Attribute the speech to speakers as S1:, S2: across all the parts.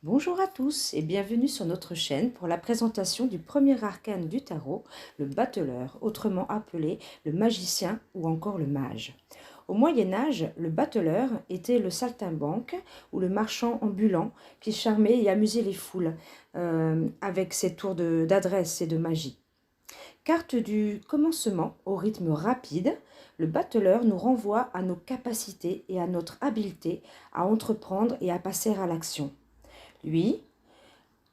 S1: Bonjour à tous et bienvenue sur notre chaîne pour la présentation du premier arcane du tarot, le battleur, autrement appelé le magicien ou encore le mage. Au Moyen Âge, le battleur était le saltimbanque ou le marchand ambulant qui charmait et amusait les foules avec ses tours d'adresse et de magie. Carte du commencement au rythme rapide, le battleur nous renvoie à nos capacités et à notre habileté à entreprendre et à passer à l'action. Lui,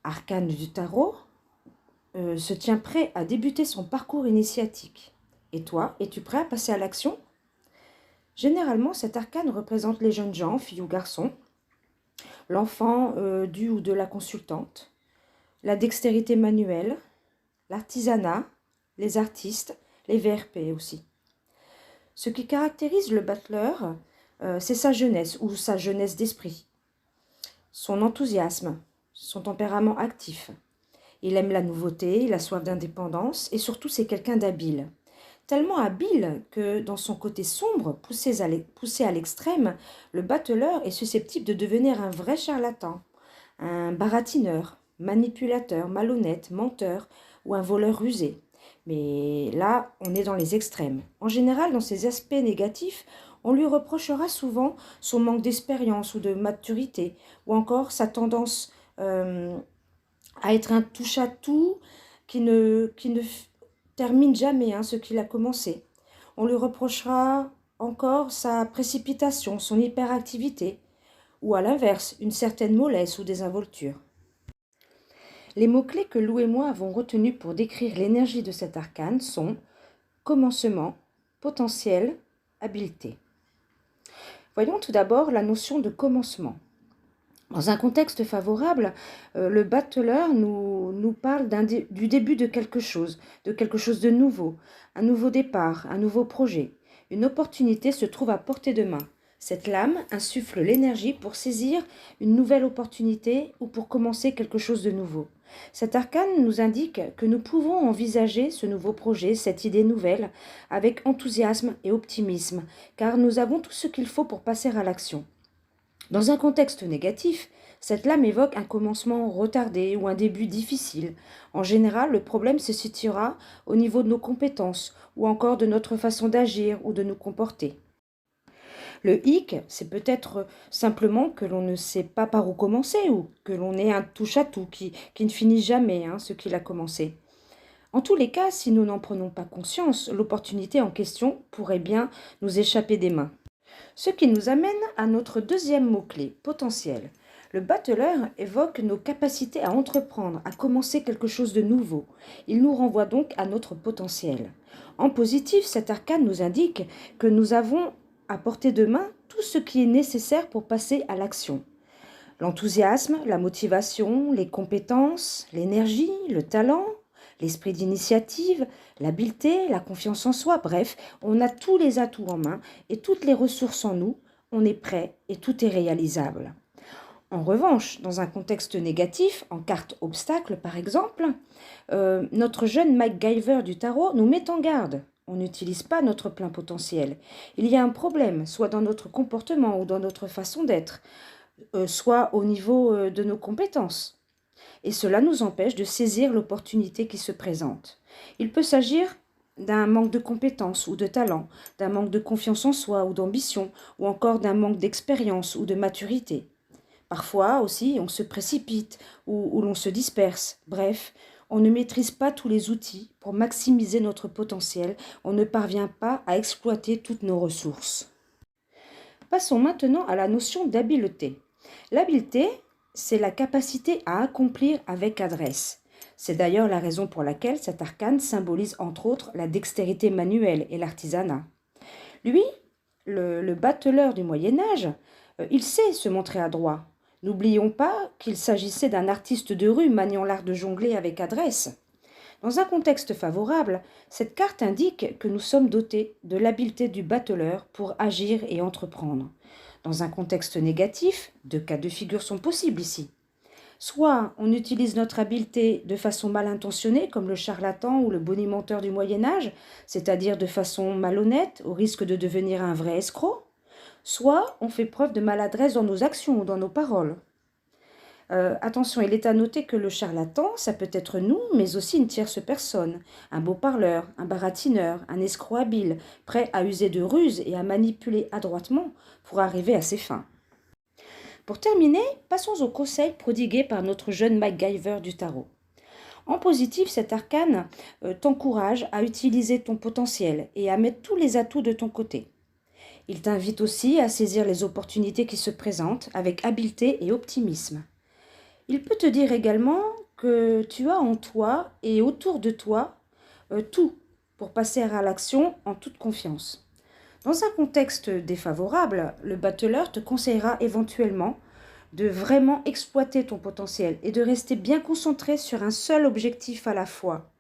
S1: arcane du tarot, se tient prêt à débuter son parcours initiatique. Et toi, es-tu prêt à passer à l'action? Généralement, cet arcane représente les jeunes gens, filles ou garçons, l'enfant du ou de la consultante, la dextérité manuelle, l'artisanat, les artistes, les VRP aussi. Ce qui caractérise le battleur, c'est sa jeunesse ou sa jeunesse d'esprit, son enthousiasme, son tempérament actif. Il aime la nouveauté, il a soif d'indépendance et surtout c'est quelqu'un d'habile. Tellement habile que dans son côté sombre, poussé à l'extrême, le battleur est susceptible de devenir un vrai charlatan, un baratineur, manipulateur, malhonnête, menteur ou un voleur rusé. Mais là, on est dans les extrêmes. En général, dans ses aspects négatifs, on lui reprochera souvent son manque d'expérience ou de maturité, ou encore sa tendance à être un touche-à-tout qui ne termine jamais ce qu'il a commencé. On lui reprochera encore sa précipitation, son hyperactivité, ou à l'inverse, une certaine mollesse ou désinvolture. Les mots-clés que Lou et moi avons retenus pour décrire l'énergie de cet arcane sont commencement, potentiel, habileté. Voyons tout d'abord la notion de commencement. Dans un contexte favorable, le battleur nous parle du début de quelque chose de nouveau, un nouveau départ, un nouveau projet. Une opportunité se trouve à portée de main. Cette lame insuffle l'énergie pour saisir une nouvelle opportunité ou pour commencer quelque chose de nouveau. Cet arcane nous indique que nous pouvons envisager ce nouveau projet, cette idée nouvelle, avec enthousiasme et optimisme, car nous avons tout ce qu'il faut pour passer à l'action. Dans un contexte négatif, cette lame évoque un commencement retardé ou un début difficile. En général, le problème se situera au niveau de nos compétences ou encore de notre façon d'agir ou de nous comporter. Le hic, c'est peut-être simplement que l'on ne sait pas par où commencer ou que l'on est un touche-à-tout qui ne finit jamais ce qu'il a commencé. En tous les cas, si nous n'en prenons pas conscience, l'opportunité en question pourrait bien nous échapper des mains. Ce qui nous amène à notre deuxième mot-clé, potentiel. Le battleur évoque nos capacités à entreprendre, à commencer quelque chose de nouveau. Il nous renvoie donc à notre potentiel. En positif, cet arcane nous indique que nous avons à portée de main tout ce qui est nécessaire pour passer à l'action. L'enthousiasme, la motivation, les compétences, l'énergie, le talent, l'esprit d'initiative, l'habileté, la confiance en soi, bref, on a tous les atouts en main et toutes les ressources en nous, on est prêt et tout est réalisable. En revanche, dans un contexte négatif, en carte obstacle par exemple, notre jeune MacGyver du tarot nous met en garde. On n'utilise pas notre plein potentiel. Il y a un problème, soit dans notre comportement ou dans notre façon d'être, soit au niveau de nos compétences. Et cela nous empêche de saisir l'opportunité qui se présente. Il peut s'agir d'un manque de compétences ou de talent, d'un manque de confiance en soi ou d'ambition, ou encore d'un manque d'expérience ou de maturité. Parfois aussi, on se précipite ou l'on se disperse. Bref, on ne maîtrise pas tous les outils pour maximiser notre potentiel. On ne parvient pas à exploiter toutes nos ressources. Passons maintenant à la notion d'habileté. L'habileté, c'est la capacité à accomplir avec adresse. C'est d'ailleurs la raison pour laquelle cet arcane symbolise entre autres la dextérité manuelle et l'artisanat. Lui, le battleur du Moyen-Âge, il sait se montrer adroit. N'oublions pas qu'il s'agissait d'un artiste de rue maniant l'art de jongler avec adresse. Dans un contexte favorable, cette carte indique que nous sommes dotés de l'habileté du battleur pour agir et entreprendre. Dans un contexte négatif, deux cas de figure sont possibles ici. Soit on utilise notre habileté de façon mal intentionnée, comme le charlatan ou le bonimenteur du Moyen-Âge, c'est-à-dire de façon malhonnête, au risque de devenir un vrai escroc. Soit on fait preuve de maladresse dans nos actions ou dans nos paroles. Attention, il est à noter que le charlatan, ça peut être nous, mais aussi une tierce personne. Un beau parleur, un baratineur, un escroc habile, prêt à user de ruses et à manipuler adroitement pour arriver à ses fins. Pour terminer, passons aux conseils prodigués par notre jeune MacGyver du tarot. En positif, cet arcane t'encourage à utiliser ton potentiel et à mettre tous les atouts de ton côté. Il t'invite aussi à saisir les opportunités qui se présentent avec habileté et optimisme. Il peut te dire également que tu as en toi et autour de toi tout pour passer à l'action en toute confiance. Dans un contexte défavorable, le battleur te conseillera éventuellement de vraiment exploiter ton potentiel et de rester bien concentré sur un seul objectif à la fois.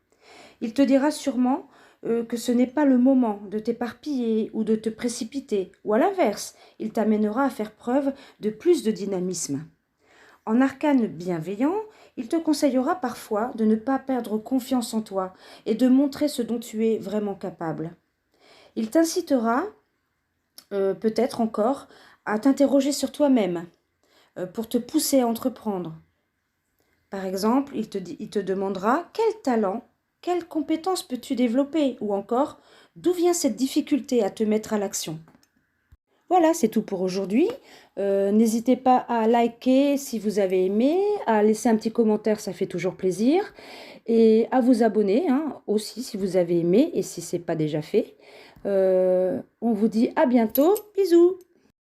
S1: Il te dira sûrement que ce n'est pas le moment de t'éparpiller ou de te précipiter, ou à l'inverse, il t'amènera à faire preuve de plus de dynamisme. En arcane bienveillant, il te conseillera parfois de ne pas perdre confiance en toi et de montrer ce dont tu es vraiment capable. Il t'incitera peut-être encore à t'interroger sur toi-même pour te pousser à entreprendre. Par exemple, il te demandera quel talent, quelles compétences peux-tu développer ou encore d'où vient cette difficulté à te mettre à l'action. Voilà, c'est tout pour aujourd'hui. N'hésitez pas à liker si vous avez aimé, à laisser un petit commentaire, ça fait toujours plaisir, et à vous abonner aussi si vous avez aimé et si ce n'est pas déjà fait. On vous dit à bientôt, bisous!